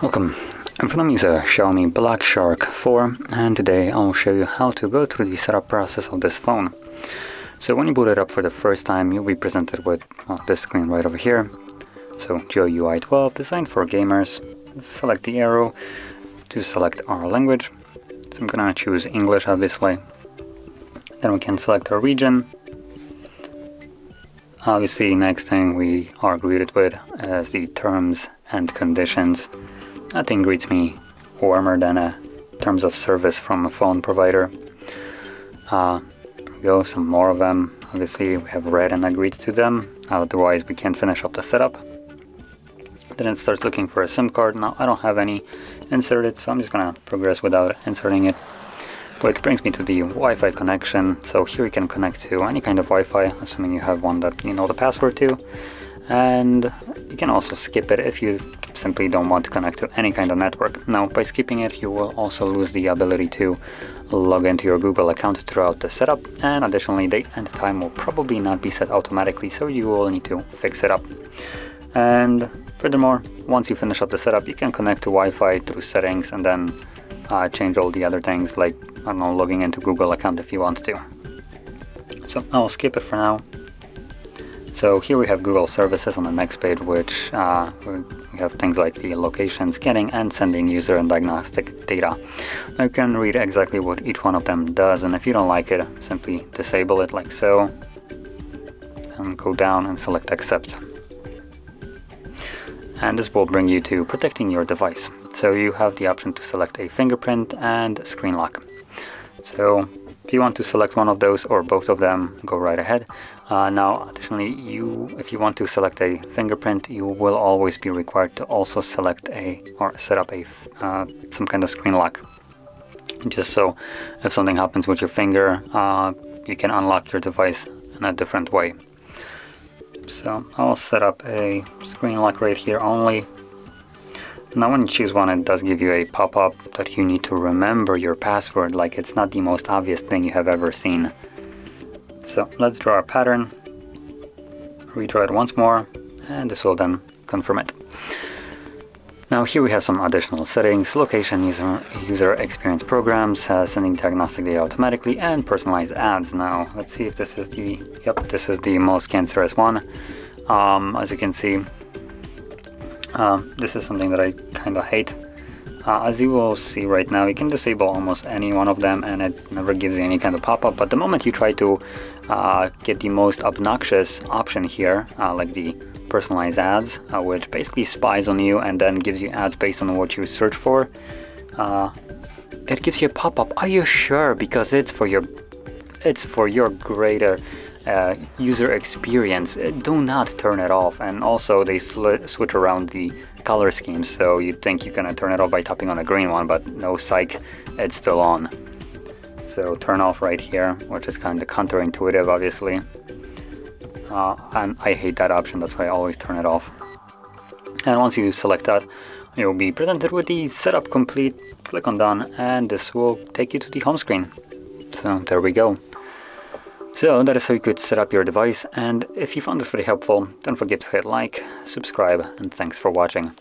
Welcome. In front of me is a Xiaomi Black Shark 4, and today I'll show you how to go through the setup process of this phone. So when you boot it up for the first time, you'll be presented with this screen right over here. So GUI 12, designed for gamers. Select the arrow to select our language. So I'm gonna choose English, obviously. Then we can select our region. Obviously, next thing we are greeted with is the terms and conditions. Nothing greets me warmer than terms of service from a phone provider. Some more of them. Obviously, we have read and agreed to them. Otherwise, we can't finish up the setup. Then it starts looking for a SIM card. Now, I don't have any inserted, so I'm just gonna progress without inserting it. Which brings me to the Wi-Fi connection. So here you can connect to any kind of Wi-Fi, assuming you have one that you know the password to. And you can also skip it if you simply don't want to connect to any kind of network. Now, by skipping it, you will also lose the ability to log into your Google account throughout the setup, and additionally, date and time will probably not be set automatically, so you will need to fix it up. And furthermore, once you finish up the setup, you can connect to Wi-Fi through settings and then change all the other things, like, I don't know, logging into Google account if you want to. So I'll skip it for now. So here we have Google services on the next page, which we have things like the location, scanning, and sending user and diagnostic data. Now you can read exactly what each one of them does, and if you don't like it, simply disable it like so, and go down and select accept. And this will bring you to protecting your device. So you have the option to select a fingerprint and screen lock. So if you want to select one of those or both of them, go right ahead. Now, additionally, if you want to select a fingerprint, you will always be required to also select or set up some kind of screen lock. Just so if something happens with your finger, you can unlock your device in a different way. So I'll set up a screen lock right here only. Now when you choose one, it does give you a pop-up that you need to remember your password, like it's not the most obvious thing you have ever seen. So let's draw a pattern, redraw it once more, and this will then confirm it. Now here we have some additional settings: location, user experience programs, sending diagnostic data automatically, and personalized ads. Now let's see if this is this is the most cancerous one. As you can see, this is something that I kind of hate. As you will see right now, you can disable almost any one of them and it never gives you any kind of pop-up, but the moment you try to get the most obnoxious option here, like the personalized ads, which basically spies on you and then gives you ads based on what you search for, it gives you a pop-up. Are you sure? Because it's for your greater user experience. Do not turn it off. And also they switch around the color schemes, so you'd think you're gonna turn it off by tapping on the green one, but no psych, it's still on. So turn off right here, which is kind of counterintuitive, obviously. And I hate that option, that's why I always turn it off. And once you select that, you'll be presented with the setup complete. Click on done, and this will take you to the home screen. So there we go. So that is how you could set up your device, and if you found this very helpful, don't forget to hit like, subscribe, and thanks for watching.